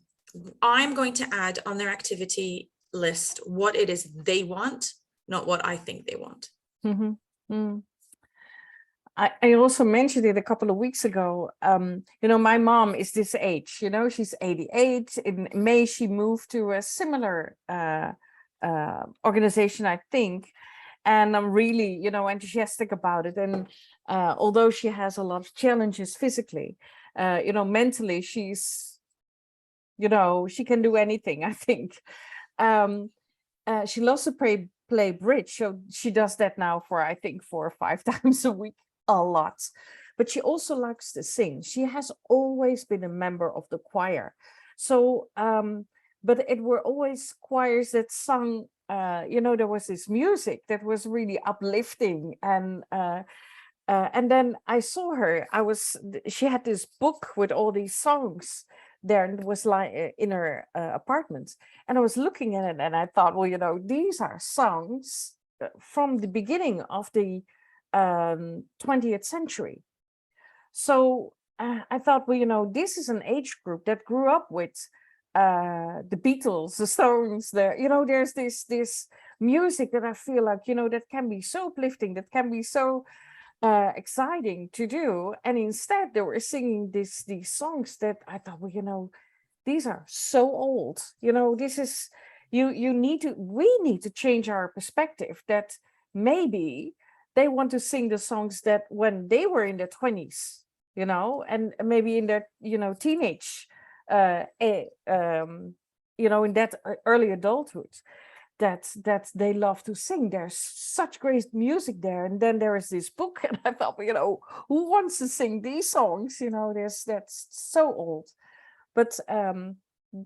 I'm going to add on their activity list what it is they want, not what I think they want. I also mentioned it a couple of weeks ago. My mom is this age, she's 88. In May, she moved to a similar organization, I think. And I'm really, enthusiastic about it. And although she has a lot of challenges physically, mentally, she's, she can do anything, I think. She loves to play bridge. So she does that now for, I think, 4 or 5 times a week. A lot, but she also likes to sing. She has always been a member of the choir. So, but it were always choirs that sung, there was this music that was really uplifting. And then I saw her, she had this book with all these songs there, and it was like in her apartment. And I was looking at it and I thought, well, these are songs from the beginning of the 20th century. So I thought, well, this is an age group that grew up with the Beatles, the Stones, there's this music that I feel like, that can be so uplifting, that can be so exciting to do. And instead they were singing these songs that I thought, well, these are so old. This is, we need to change our perspective that maybe they want to sing the songs that when they were in their 20s, and maybe in their, teenage, in that early adulthood, that they love to sing. There's such great music there. And then there is this book, and I thought, who wants to sing these songs? That's so old. But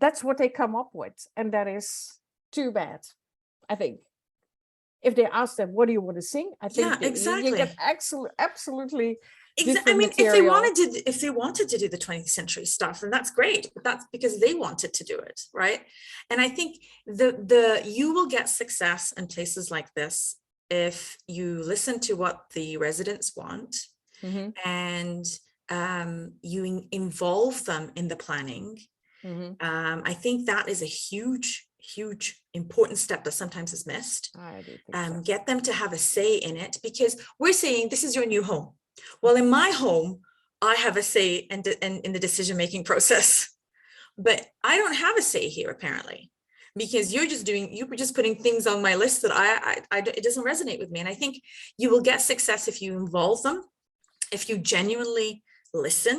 that's what they come up with, and that is too bad, I think. If they ask them, what do you want to sing? I think Yeah, you get exactly. absolutely I different mean, material. if they wanted to do the 20th century stuff, then that's great. But that's because they wanted to do it, right? And I think you will get success in places like this if you listen to what the residents want, and you involve them in the planning. I think that is a huge important step that sometimes is missed. I do think so. Get them to have a say in it, because we're saying this is your new home. Well, in my home, I have a say in the decision-making process, but I don't have a say here apparently, because you're just putting things on my list that it doesn't resonate with me. And I think you will get success if you involve them, if you genuinely listen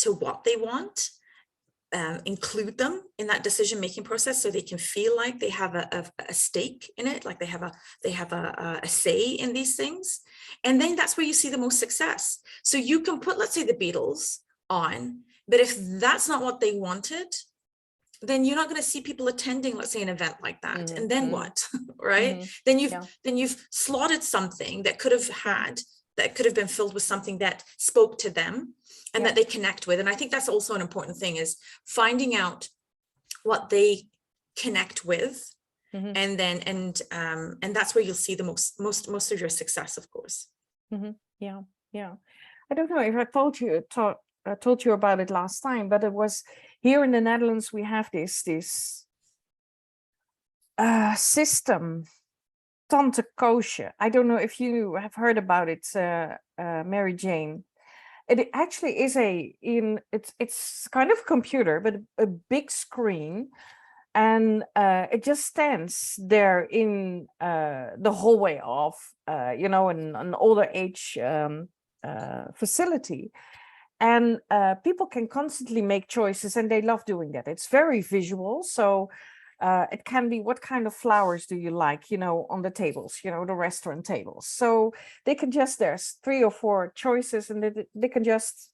to what they want, include them in that decision-making process, so they can feel like they have a stake in it, like they have a say in these things. And then that's where you see the most success. So you can put, let's say, the Beatles on, but if that's not what they wanted, then you're not going to see people attending, let's say, an event like that. And then what, right? Then you've slotted something that could have been filled with something that spoke to them and that they connect with. And I think that's also an important thing, is finding out what they connect with. And then, and that's where you'll see the most of your success, of course. Yeah. I don't know if I told you about it last time, but it was here in the Netherlands, we have this system, Tante Koosje. I don't know if you have heard about it, Mary Jane. It actually is it's kind of computer, but a big screen, and it just stands there in the hallway of an older age facility, and people can constantly make choices, and they love doing that. It's very visual, so it can be, what kind of flowers do you like, on the tables, the restaurant tables. So they can there's 3 or 4 choices, and they can just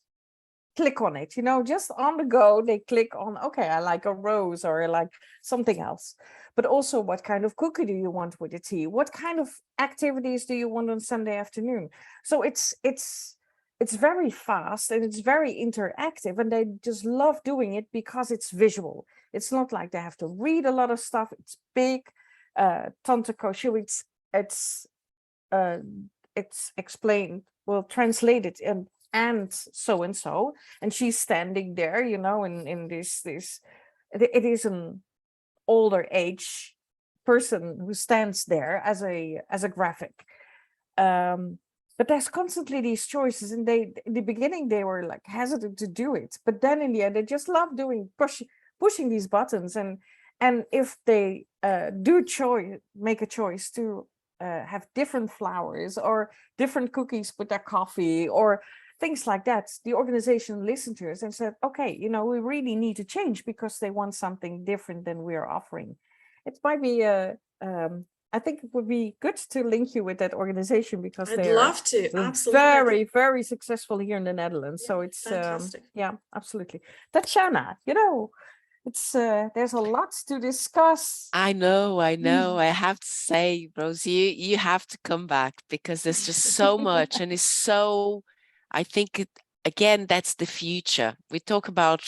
click on it, just on the go. They click on, okay, I like a rose, or I like something else. But also, what kind of cookie do you want with the tea? What kind of activities do you want on Sunday afternoon? So it's very fast, and it's very interactive, and they just love doing it because it's visual. It's not like they have to read a lot of stuff. It's big. Tante Koosje, it's explained, well, translated and so and so, and she's standing there, in this. It is an older age person who stands there as a graphic. But there's constantly these choices, and in the beginning they were like hesitant to do it, but then in the end they just love pushing these buttons, and if they make a choice to have different flowers or different cookies with their coffee or things like that, the organization listened to us and said, okay, we really need to change because they want something different than we are offering. It might be I think it would be good to link you with that organization, because I'd love to. Absolutely. Very, very successful here in the Netherlands. So it's fantastic. Absolutely. Tatiana, it's there's a lot to discuss. I know. I have to say, Rose, you have to come back, because there's just so much, and it's so, I think again, that's the future. We talk about,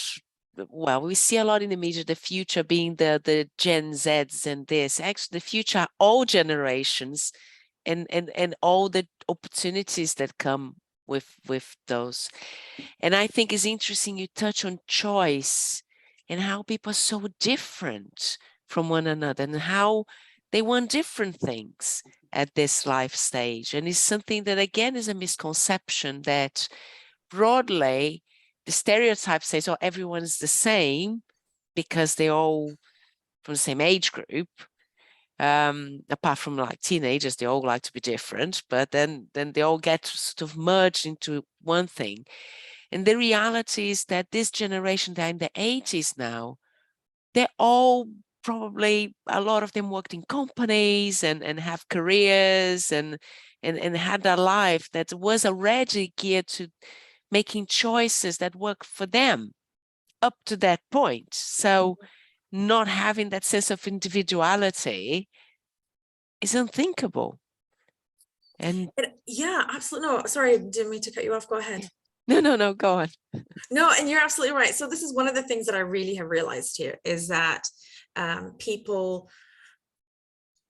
well, we see a lot in the media, the future being the Gen Zs and this. Actually, the future are all generations and all the opportunities that come with those. And I think it's interesting you touch on choice and how people are so different from one another, and how they want different things at this life stage. And it's something that, again, is a misconception that broadly the stereotype says, oh, everyone's the same because they're all from the same age group. Apart from like teenagers, they all like to be different, but then they all get sort of merged into one thing. And the reality is that this generation, they're in the 80s now, they're all probably, a lot of them worked in companies and have careers and had a life that was already geared to making choices that work for them. up to that point. So not having that sense of individuality is unthinkable. And yeah, absolutely. No, sorry, didn't mean to cut you off. Go ahead. no, go on. No, and you're absolutely right. So this is one of the things that I really have realized here is that people,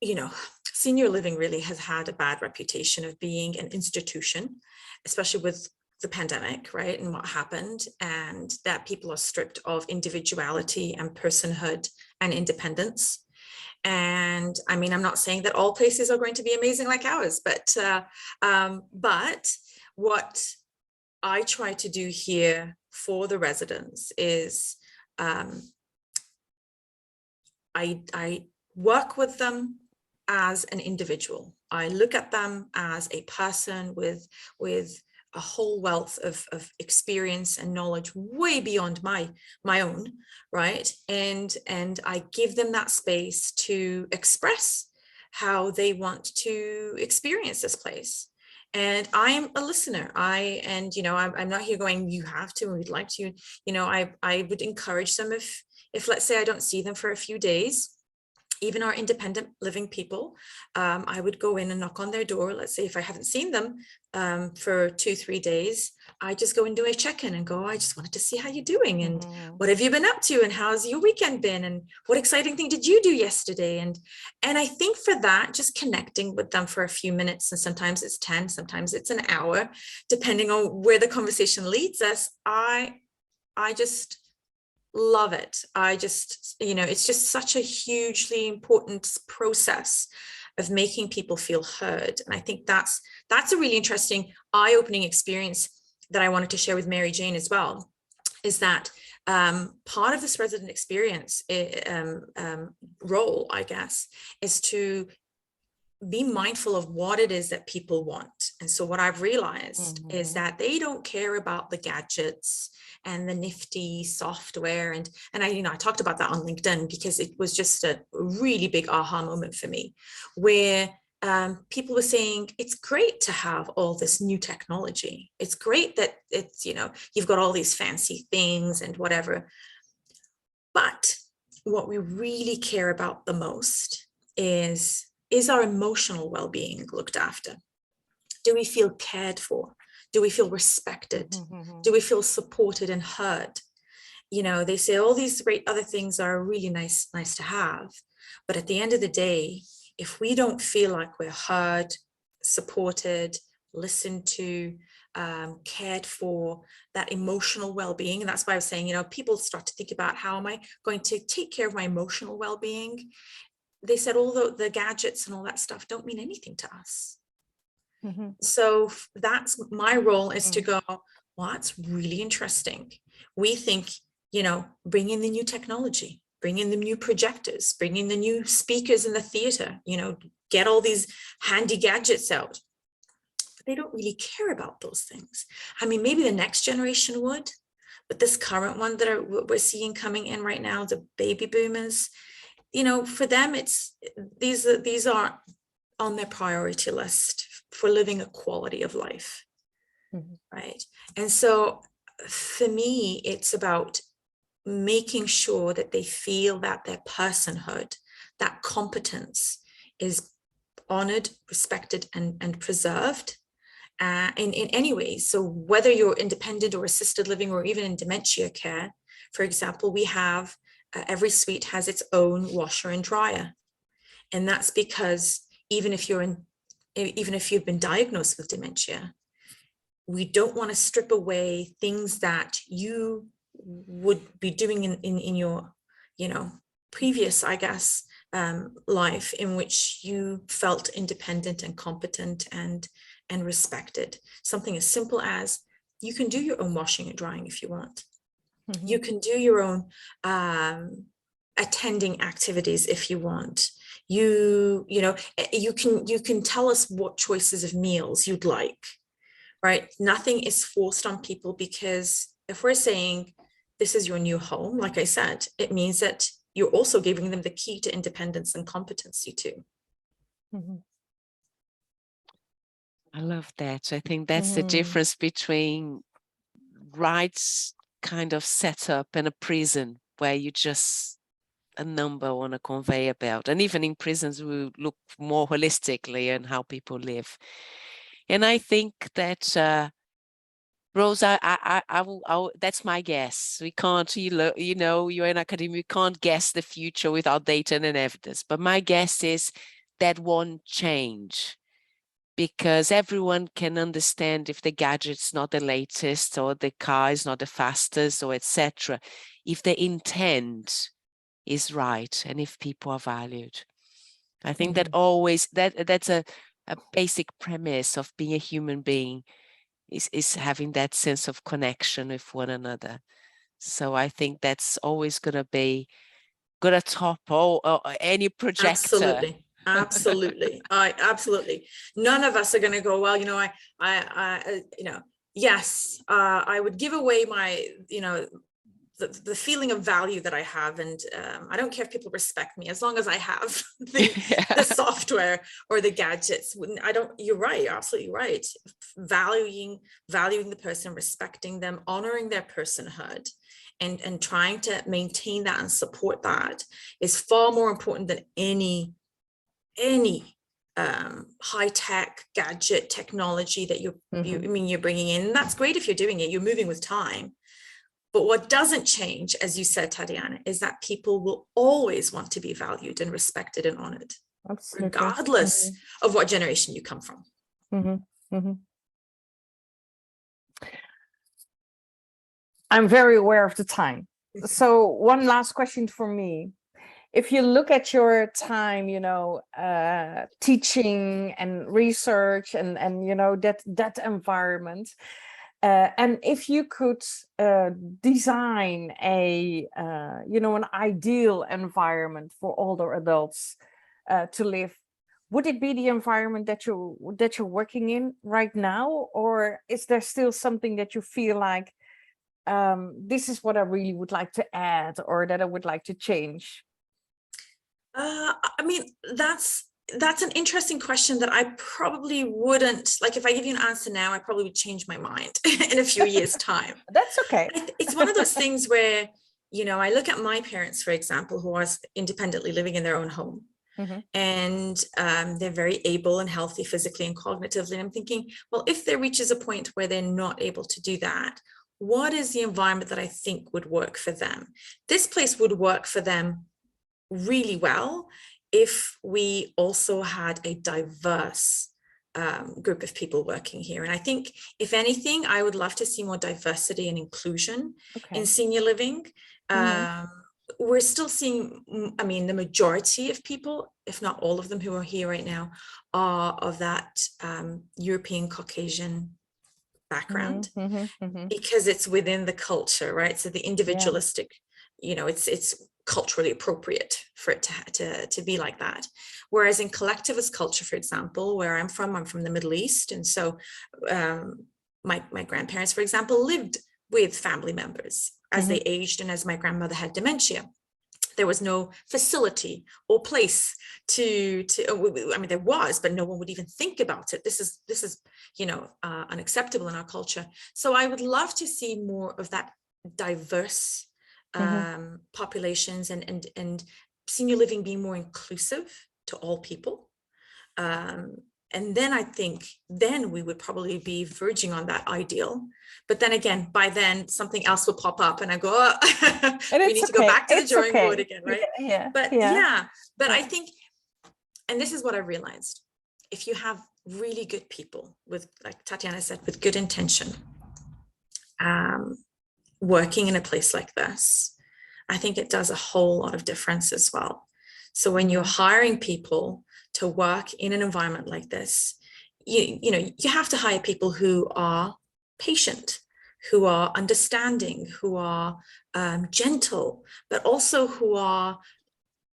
you know, senior living really has had a bad reputation of being an institution, especially with the pandemic, right? And what happened, and that people are stripped of individuality and personhood and independence. And I mean, I'm not saying that all places are going to be amazing like ours, but what I try to do here for the residents is I work with them as an individual. I look at them as a person with a whole wealth of experience and knowledge way beyond my own, right? And I give them that space to express how they want to experience this place. And I'm a listener. I'm not here going, you have to, and we'd like to, I would encourage them if let's say I don't see them for a few days, even our independent living people, I would go in and knock on their door. Let's say if I haven't seen them for 2-3 days, I just go and do a check-in and go, I just wanted to see how you're doing, and what have you been up to, and how's your weekend been, and what exciting thing did you do yesterday? And I think for that, just connecting with them for a few minutes, and sometimes it's 10, sometimes it's an hour, depending on where the conversation leads us, I just love it. I just, it's just such a hugely important process of making people feel heard. And I think that's a really interesting, eye-opening experience that I wanted to share with Mary Jane as well, is that part of this resident experience role, I guess, is to be mindful of what it is that people want. And so what I've realized is that they don't care about the gadgets and the nifty software. And I talked about that on LinkedIn because it was just a really big aha moment for me, where people were saying, it's great to have all this new technology. It's great that it's, you've got all these fancy things and whatever. But what we really care about the most is our emotional well-being looked after? Do we feel cared for? Do we feel respected? Do we feel supported and heard? They say all these great other things are really nice to have. But at the end of the day, if we don't feel like we're heard, supported, listened to, cared for, that emotional well-being, and that's why I was saying, people start to think about, how am I going to take care of my emotional well-being? They said all the gadgets and all that stuff don't mean anything to us. So that's my role, is to go, well, that's really interesting. We think, bring in the new technology, bring in the new projectors, bring in the new speakers in the theater, get all these handy gadgets out. But they don't really care about those things. I mean, maybe the next generation would, but this current one that we're seeing coming in right now, the baby boomers, for them, it's these aren't on their priority list for living a quality of life, right? And so for me, it's about making sure that they feel that their personhood, that competence is honored, respected, and preserved in any way. So whether you're independent or assisted living, or even in dementia care, for example, we have every suite has its own washer and dryer. And that's because even if you've been diagnosed with dementia, we don't want to strip away things that you would be doing in your, previous, I guess, life, in which you felt independent and competent and respected. Something as simple as, you can do your own washing and drying if you want. You can do your own attending activities if you want. You can tell us what choices of meals you'd like, right? Nothing is forced on people, because if we're saying this is your new home, like I said, it means that you're also giving them the key to independence and competency too. I love that. I think that's the difference between rights kind of setup and a prison where you just a number on a conveyor belt. And even in prisons, we look more holistically on how people live. And I think that, Rose, that's my guess. We can't, you know, you're in academia, we can't guess the future without data and evidence. But my guess is that won't change, because everyone can understand if the gadget's not the latest or the car is not the fastest or etc. If the intent is right and if people are valued. I think that always, that's a basic premise of being a human being, is having that sense of connection with one another. So I think that's always going to top any projector. Absolutely. Absolutely. Absolutely. None of us are going to go, well, you know, you know, yes, I would give away my, you know, the feeling of value that I have. And I don't care if people respect me, as long as I have the software or the gadgets. You're right. You're absolutely right. Valuing the person, respecting them, honoring their personhood, and trying to maintain that and support that is far more important than any high-tech gadget technology that you're bringing in. And that's great if you're doing it, you're moving with time. But what doesn't change, as you said, Tatiana, is that people will always want to be valued and respected and honored, regardless of what generation you come from. I'm very aware of the time. So one last question for me. If you look at your time, you know, teaching and research and you know, that environment, and if you could design a, you know, an ideal environment for older adults to live, would it be the environment that you're working in right now, or is there still something that you feel like this is what I really would like to add, or that I would like to change? I mean, that's an interesting question that I probably wouldn't, like, if I give you an answer now, I probably would change my mind in a few years' time. That's okay. It's one of those things where, you know, I look at my parents, for example, who are independently living in their own home. And they're very able and healthy physically and cognitively. And I'm thinking, well, if there reaches a point where they're not able to do that, what is the environment that I think would work for them? This place would work for them really well if we also had a diverse group of people working here. And I think, if anything, I would love to see more diversity and inclusion in senior living. We're still seeing, I mean, the majority of people, if not all of them who are here right now, are of that European Caucasian background, because it's within the culture, right? So the individualistic, you know, it's culturally appropriate for it to be like that. Whereas in collectivist culture, for example, where I'm from the Middle East, and so my grandparents, for example, lived with family members as they aged, and as my grandmother had dementia. There was no facility or place to I mean, there was, but no one would even think about it. This is you know, unacceptable in our culture. So I would love to see more of that diverse populations, and senior living being more inclusive to all people. And then I think then we would probably be verging on that ideal. But then again, by then something else will pop up and I go, oh, we need to go back to the drawing board again, right? But I think, and this is what I realized, if you have really good people with, like Tatiana said, with good intention, working in a place like this, I think it does a whole lot of difference as well. So when you're hiring people to work in an environment like this, you know, you have to hire people who are patient, who are understanding, who are gentle, but also who are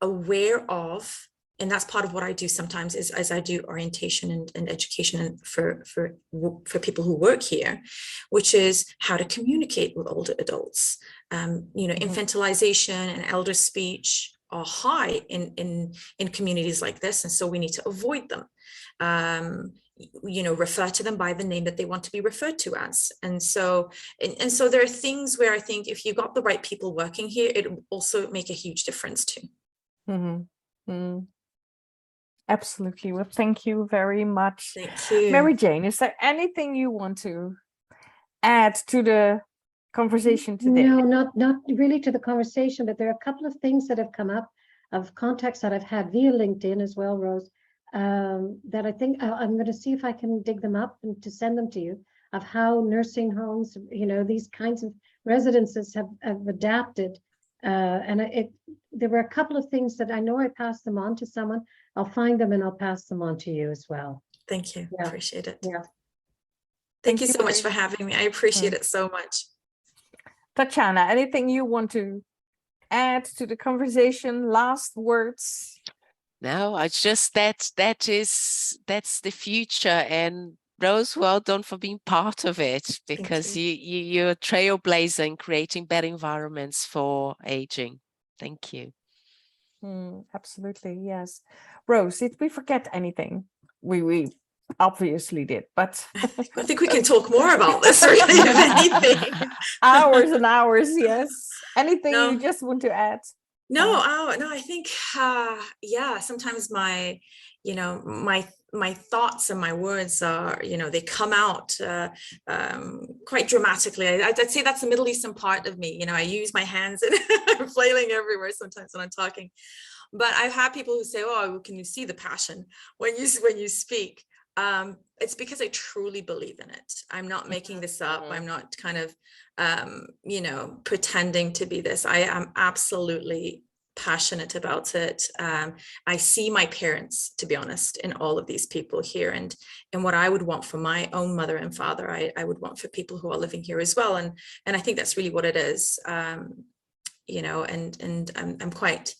aware of, and that's part of what I do sometimes, is as I do orientation and education for people who work here, which is how to communicate with older adults. You know, infantilization and elder speech are high in communities like this, and so we need to avoid them. refer to them by the name that they want to be referred to as. And so there are things where I think if you got the right people working here, it will also make a huge difference too. Absolutely. Well, thank you very much. Thank you. Mary Jane, is there anything you want to add to the conversation today? No, not really to the conversation, but there are a couple of things that have come up of contacts that I've had via LinkedIn as well, Rose, that I think I'm going to see if I can dig them up and to send them to you, of how nursing homes, these kinds of residences have adapted. There were a couple of things that I know I passed them on to someone. I'll find them and I'll pass them on to you as well. Thank you. Yeah. Appreciate it. Yeah. Thank you so much for having me. I appreciate it so much. Tatiana, anything you want to add to the conversation? Last words? No, I just that's the future. And Rose, well done for being part of it, because you're a trailblazer in creating better environments for aging. Thank you. Absolutely, yes. Rose, did we forget anything? We obviously did, but I think we can talk more about this, really, if anything. Hours and hours, yes. Anything you just want to add? No, I think, sometimes my thoughts and my words are, they come out quite dramatically. I'd say that's the Middle Eastern part of me. I use my hands and I'm flailing everywhere sometimes when I'm talking. But I've had people who say, "Oh, can you see the passion when you speak?" It's because I truly believe in it. I'm not making this up. I'm not kind of, pretending to be this. I am absolutely passionate about it. I see my parents, to be honest, in all of these people here, and what I would want for my own mother and father, I would want for people who are living here as well. And I think that's really what it is. And I'm quite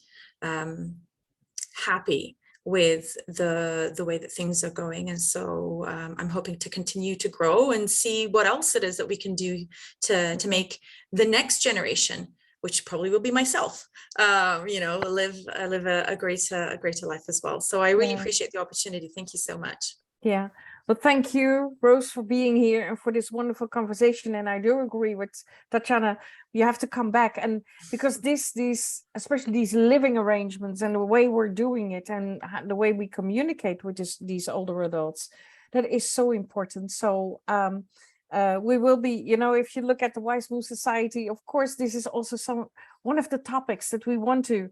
happy with the way that things are going, and so I'm hoping to continue to grow and see what else it is that we can do to make the next generation, which probably will be myself, live a greater life as well. So I really appreciate the opportunity. Thank you so much. Yeah. Well, thank you, Rose, for being here and for this wonderful conversation. And I do agree with Tatiana, you have to come back. And because these, especially these living arrangements and the way we're doing it and the way we communicate with these older adults, that is so important. So we will be, if you look at the Wize Move Society, of course, this is also one of the topics that we want to,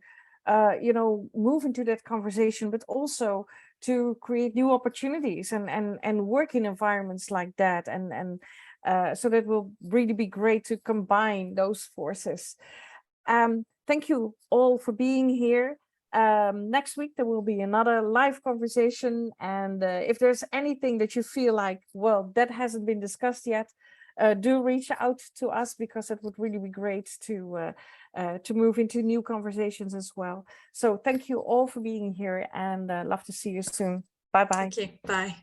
move into that conversation, but also to create new opportunities and work in environments like that. And so that will really be great to combine those forces. Thank you all for being here. Next week, there will be another live conversation. And if there's anything that you feel like, well, that hasn't been discussed yet, do reach out to us, because it would really be great to move into new conversations as well. So thank you all for being here, and love to see you soon. Bye-bye. Thank you. Bye.